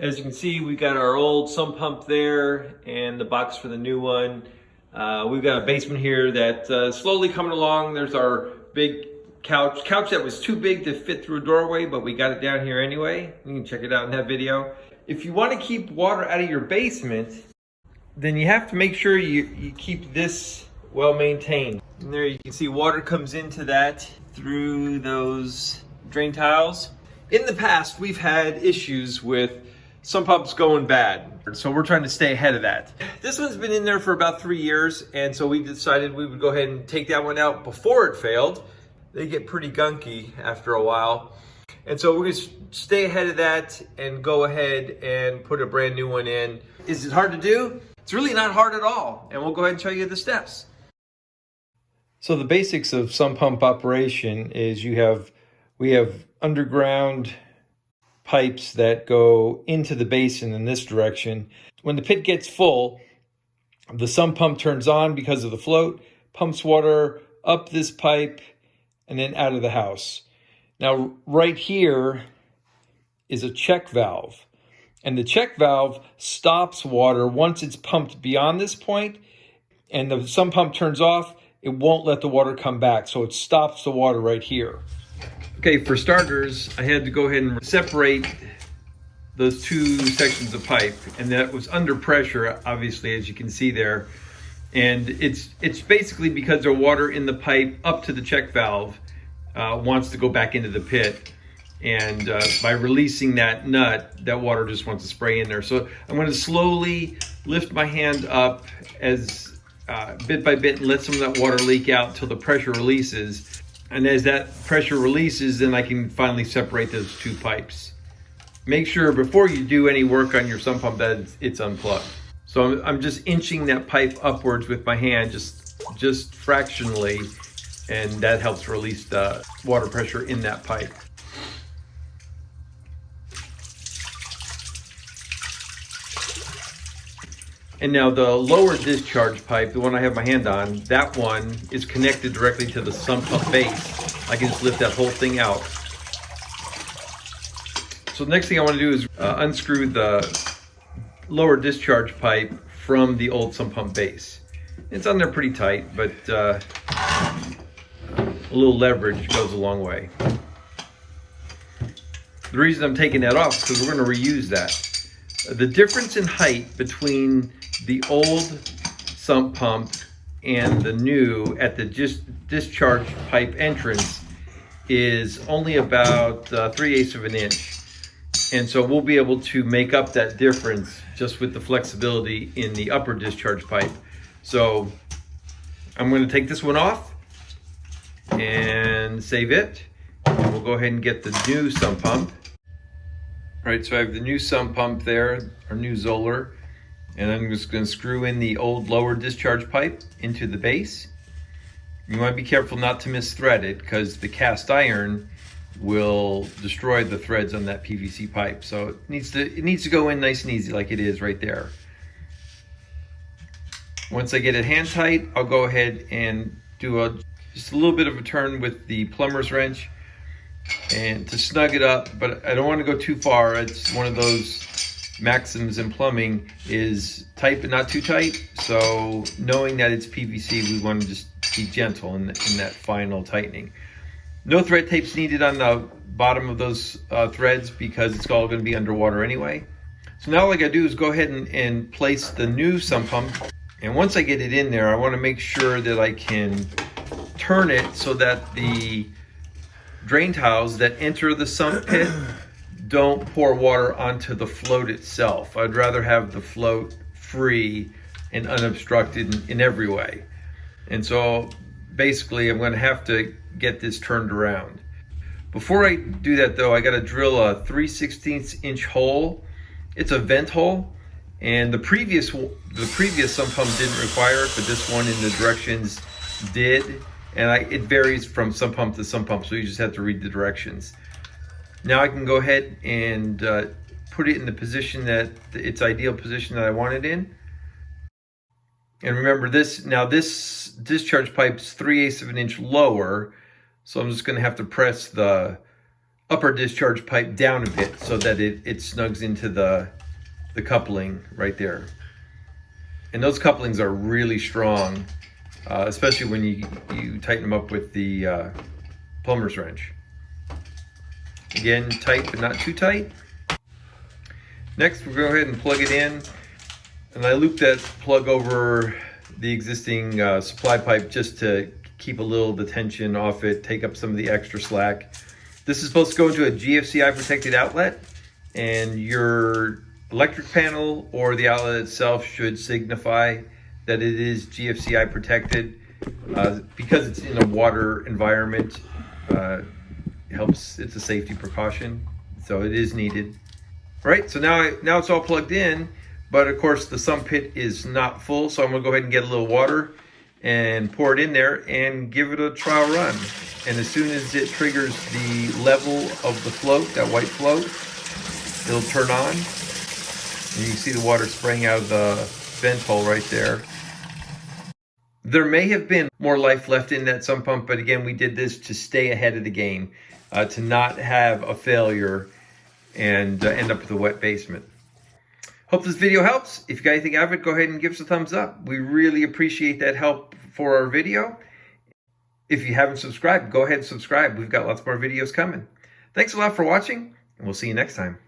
As you can see, we got our old sump pump there and the box for the new one. We've got a basement here that's slowly coming along. There's our big couch that was too big to fit through a doorway, but we got it down here anyway. You can check it out in that video. If you want to keep water out of your basement, then you have to make sure you keep this well maintained. And there you can see water comes into that through those drain tiles. In the past, we've had issues with sump pumps going bad, so we're trying to stay ahead of that. This one's been in there for about 3 years, and so we decided we would go ahead and take that one out before it failed. They get pretty gunky after a while, and so we're gonna stay ahead of that and go ahead and put a brand new one in. Is it hard to do? It's really not hard at all, and we'll go ahead and show you the steps. So the basics of sump pump operation is we have underground pipes that go into the basin in this direction. When the pit gets full, the sump pump turns on because of the float, pumps water up this pipe and then out of the house. Now, right here is a check valve, and the check valve stops water once it's pumped beyond this point, and the sump pump turns off. It won't let the water come back, so it stops the water right here. Okay, for starters, I had to go ahead and separate those two sections of pipe, and that was under pressure, obviously, as you can see there. And it's basically because the water in the pipe up to the check valve wants to go back into the pit. And by releasing that nut, that water just wants to spray in there. So I'm going to slowly lift my hand up as bit by bit and let some of that water leak out until the pressure releases. And as that pressure releases, then I can finally separate those two pipes. Make sure before you do any work on your sump pump that it's unplugged. So I'm just inching that pipe upwards with my hand, just fractionally, and that helps release the water pressure in that pipe. And now the lower discharge pipe, the one I have my hand on, that one is connected directly to the sump pump base. I can just lift that whole thing out. So the next thing I want to do is unscrew the lower discharge pipe from the old sump pump base. It's on there pretty tight, but a little leverage goes a long way. The reason I'm taking that off is because we're going to reuse that. The difference in height between the old sump pump and the new at the discharge pipe entrance is only about 3/8 of an inch. And so we'll be able to make up that difference just with the flexibility in the upper discharge pipe. So I'm going to take this one off and save it. And we'll go ahead and get the new sump pump. All right, so I have the new sump pump there, our new Zoller, and I'm just going to screw in the old lower discharge pipe into the base. You want to be careful not to misthread it because the cast iron will destroy the threads on that PVC pipe. So it needs to go in nice and easy like it is right there. Once I get it hand tight, I'll go ahead and do just a little bit of a turn with the plumber's wrench and to snug it up, but I don't want to go too far. It's one of those maxims in plumbing is tight but not too tight. So knowing that it's PVC, we want to just be gentle in that final tightening. No thread tapes needed on the bottom of those threads because it's all going to be underwater anyway. So now all I got to do is go ahead and place the new sump pump. And once I get it in there, I want to make sure that I can turn it so that the drain tiles that enter the sump pit don't pour water onto the float itself. I'd rather have the float free and unobstructed in every way. And so basically I'm going to have to get this turned around. Before I do that though, I got to drill a 3/16 inch hole. It's a vent hole, and the previous sump pump didn't require it, but this one in the directions did. And it varies from sump pump to sump pump, so you just have to read the directions. Now I can go ahead and put it in the position that its ideal position that I want it in. And remember this discharge pipe's 3/8 of an inch lower, so I'm just going to have to press the upper discharge pipe down a bit so that it snugs into the coupling right there. And those couplings are really strong, especially when you tighten them up with the plumber's wrench. Again, tight but not too tight. Next, we'll go ahead and plug it in. And I loop that plug over the existing supply pipe just to keep a little of the tension off it, take up some of the extra slack. This is supposed to go into a GFCI protected outlet, and your electric panel or the outlet itself should signify that it is GFCI protected. Because it's in a water environment, helps. It's a safety precaution, so it is needed. All right, so now it's all plugged in, but of course the sump pit is not full, so I'm gonna go ahead and get a little water and pour it in there and give it a trial run. And as soon as it triggers the level of the float, that white float, it'll turn on. And you can see the water spraying out of the vent hole right there. There may have been more life left in that sump pump, but again, we did this to stay ahead of the game, to not have a failure and end up with a wet basement. Hope this video helps. If you got anything out of it, go ahead and give us a thumbs up. We really appreciate that help for our video. If you haven't subscribed, go ahead and subscribe. We've got lots more videos coming. Thanks a lot for watching, and we'll see you next time.